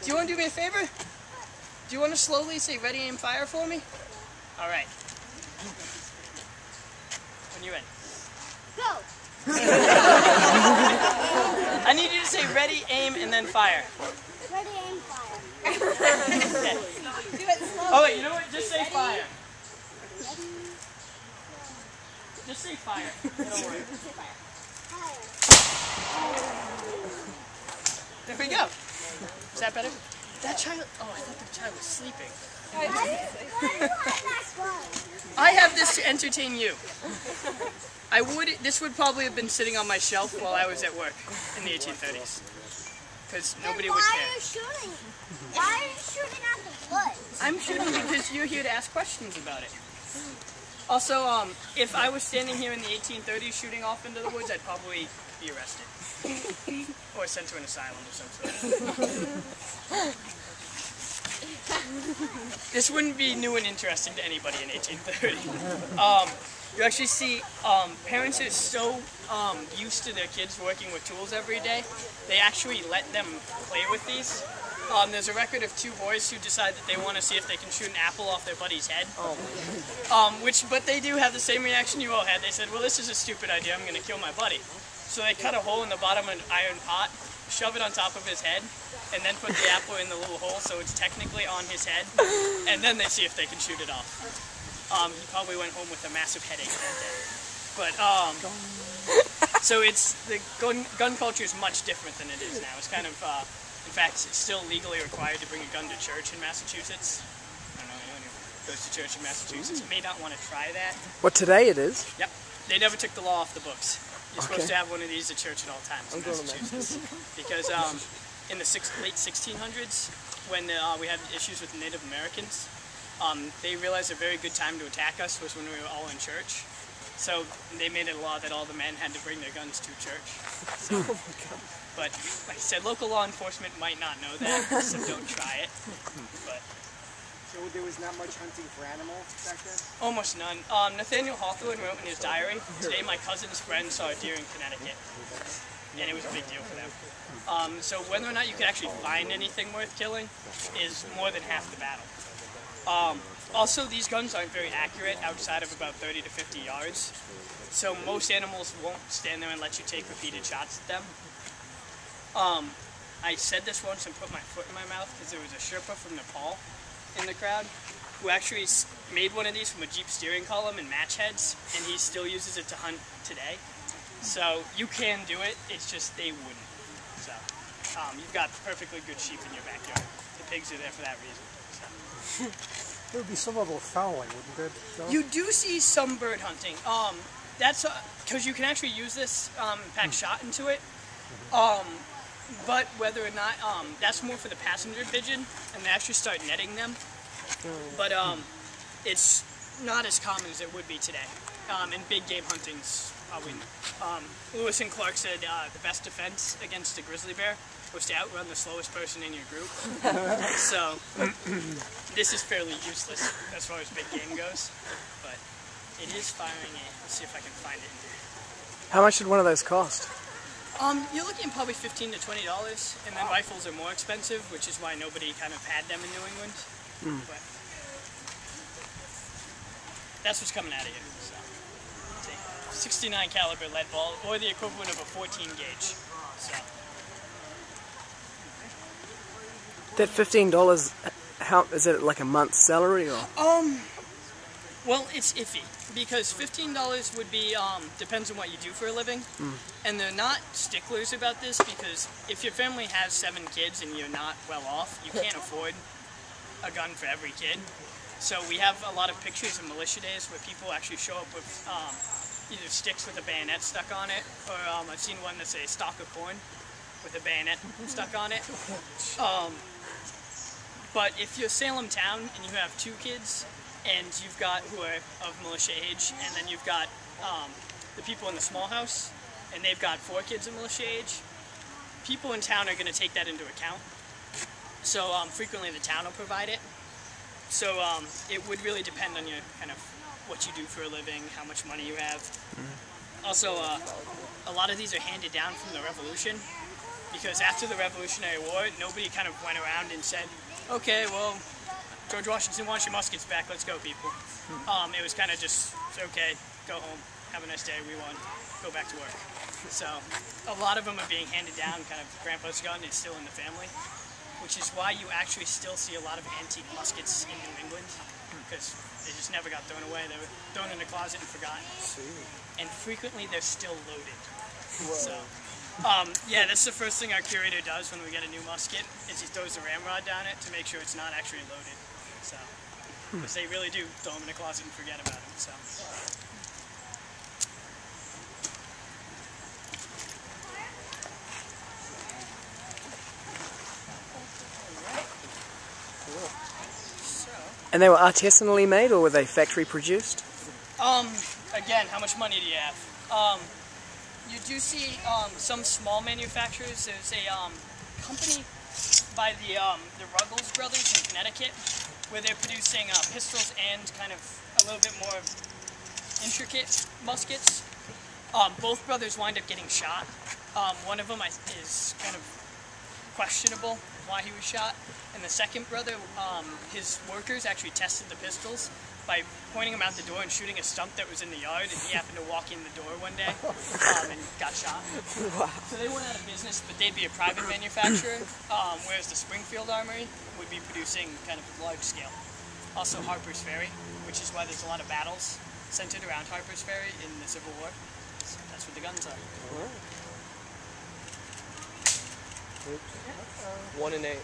Do you want to do me a favor? Do you want to slowly say ready, aim, fire for me? All right. When you're ready. Go! I need you to say ready, aim, and then fire. Ready, aim, fire. Okay. Do it slowly. Oh wait, you know what? Just say Ready? fire. Just say fire. Don't worry. Fire. There we go. Is that better? That child. Oh, I thought the child was sleeping. Why do you have that one? I have this to entertain you. This would probably have been sitting on my shelf while I was at work in the 1830s. Because nobody would care. Why are you shooting? Why are you shooting at the woods? I'm shooting because you're here to ask questions about it. Also, if I was standing here in the 1830s shooting off into the woods, I'd probably be arrested. Or sent to an asylum of some sort. This wouldn't be new and interesting to anybody in 1830. You actually see parents are so used to their kids working with tools every day, they actually let them play with these. There's a record of 2 boys who decide that they want to see if they can shoot an apple off their buddy's head. But they do have the same reaction you all had. They said, well, this is a stupid idea, I'm going to kill my buddy. So they cut a hole in the bottom of an iron pot, shove it on top of his head, and then put the apple in the little hole so it's technically on his head, and then they see if they can shoot it off. He probably went home with a massive headache that day. But, so the gun culture is much different than it is now. It's kind of, in fact, it's still legally required to bring a gun to church in Massachusetts. I don't know, anyone who goes to church in Massachusetts may not want to try that. What, today it is? Yep. They never took the law off the books. You're supposed to have one of these at church at all times in Massachusetts. Because in the late 1600s, when we had issues with Native Americans, they realized a very good time to attack us was when we were all in church. So they made it a law that all the men had to bring their guns to church. So, but like I said, local law enforcement might not know that, so don't try it. But so there was not much hunting for animals back then? Almost none. Nathaniel Hawthorne wrote in his diary, today my cousin's friend saw a deer in Connecticut. And it was a big deal for them. So whether or not you could actually find anything worth killing is more than half the battle. Also, these guns aren't very accurate outside of about 30 to 50 yards. So most animals won't stand there and let you take repeated shots at them. I said this once and put my foot in my mouth because there was a Sherpa from Nepal in the crowd who actually made one of these from a Jeep steering column and match heads, and he still uses it to hunt today. So you can do it, it's just they wouldn't. So you've got perfectly good sheep in your backyard. The pigs are there for that reason. So. There would be some level of fouling, wouldn't there? John? You do see some bird hunting. That's because you can actually use this pack shot into it. But whether or not that's more for the passenger pigeon, and they actually start netting them. But it's not as common as it would be today. And big game hunting's probably. Lewis and Clark said the best defense against a grizzly bear was to outrun the slowest person in your group. So this is fairly useless as far as big game goes, but it is firing it. Let's see if I can find it in here. How much did one of those cost? You're looking at probably $15 to $20, and then rifles are more expensive, which is why nobody kind of had them in New England. But that's what's coming out of here. So, it's a 69 caliber lead ball, or the equivalent of a 14 gauge. So. That $15, how is it, like a month's salary or? Well, it's iffy because $15 would be depends on what you do for a living, and they're not sticklers about this because if your family has 7 kids and you're not well off, you can't afford a gun for every kid. So we have a lot of pictures of militia days where people actually show up with either sticks with a bayonet stuck on it, or I've seen one that's a stalk of corn with a bayonet stuck on it. But if you're Salem town and you have 2 kids, and you've got who are of militia age, and then you've got the people in the small house, and they've got 4 kids of militia age, people in town are going to take that into account. So frequently the town will provide it. So it would really depend on your kind of what you do for a living, how much money you have. Also, a lot of these are handed down from the Revolution, because after the Revolutionary War, nobody kind of went around and said, okay, well, George Washington wants your muskets back, let's go, people. It was kind of just, okay, go home, have a nice day, we won, go back to work. So a lot of them are being handed down, kind of grandpa's gun is still in the family, which is why you actually still see a lot of antique muskets in New England, because they just never got thrown away. They were thrown in a closet and forgotten. And frequently they're still loaded. So, yeah, that's the first thing our curator does when we get a new musket, is he throws the ramrod down it to make sure it's not actually loaded. So, because they really do throw them in a closet and forget about them. So. And they were artisanally made, or were they factory produced? Again, how much money do you have? You do see some small manufacturers. There's a company by the Ruggles brothers in Connecticut, where they're producing pistols and kind of a little bit more intricate muskets. Both brothers wind up getting shot. One of them is kind of questionable why he was shot, and the second brother, his workers actually tested the pistols by pointing them out the door and shooting a stump that was in the yard, and he happened to walk in the door one day and got shot. Wow. So they went out of business, but they'd be a private manufacturer, whereas the Springfield Armory would be producing kind of large scale. Also Harper's Ferry, which is why there's a lot of battles centered around Harper's Ferry in the Civil War. So that's what the guns are. 1 and 8.